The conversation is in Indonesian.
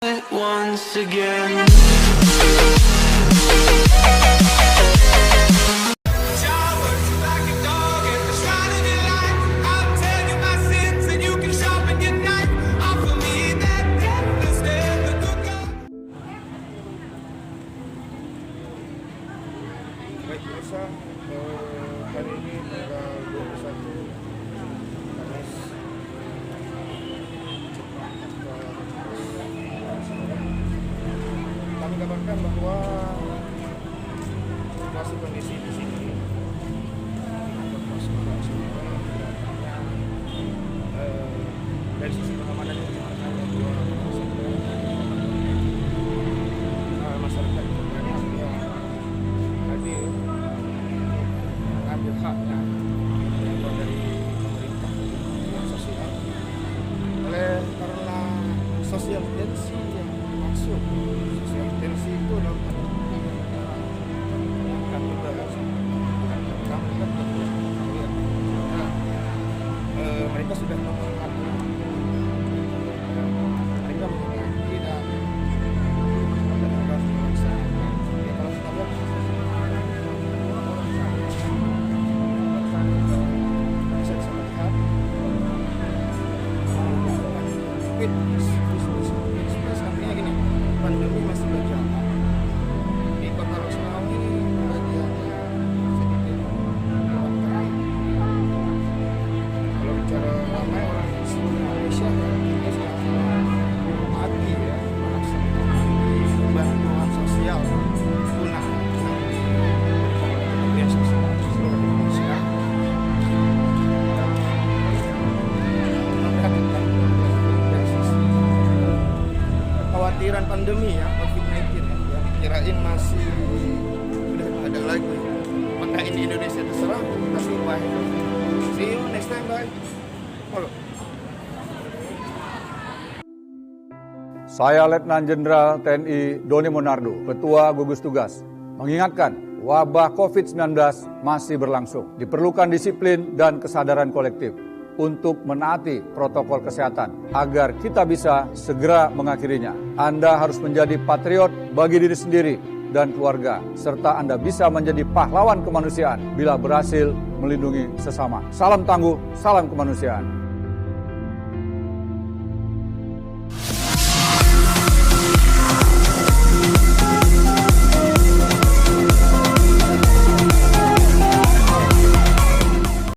Once again. Baik pemirsa, hari ini tanggal 21 Kamis kami kabarkan bahwa situasi kondisi di sini dari sisi pengamanan yang masyarakat yang hadir mengambil haknya dari pemerintah sosial karena social tensi yang masuk. Social tensi itu adalah mereka sudah mengatakan mereka mengerti dan artinya gini, pandemi masih berjalan di kota Rosmau ini, bagiannya sedikit kalau bicara ramai orang di seluruh Indonesia ini sedang mati ya, bantuan sosial punah di seluruh Indonesia. Kekhawatiran pandemi ya, COVID-19 ya, kirain masih sudah ada lagi. Maka ini Indonesia terserah, tapi bye. See you next time, bye. Halo. Saya Letnan Jenderal TNI Doni Monardo, Ketua Gugus Tugas, mengingatkan wabah COVID-19 masih berlangsung. Diperlukan disiplin dan kesadaran kolektif untuk menaati protokol kesehatan agar kita bisa segera mengakhirinya. Anda harus menjadi patriot bagi diri sendiri dan keluarga, serta Anda bisa menjadi pahlawan kemanusiaan bila berhasil melindungi sesama. Salam tangguh, salam kemanusiaan.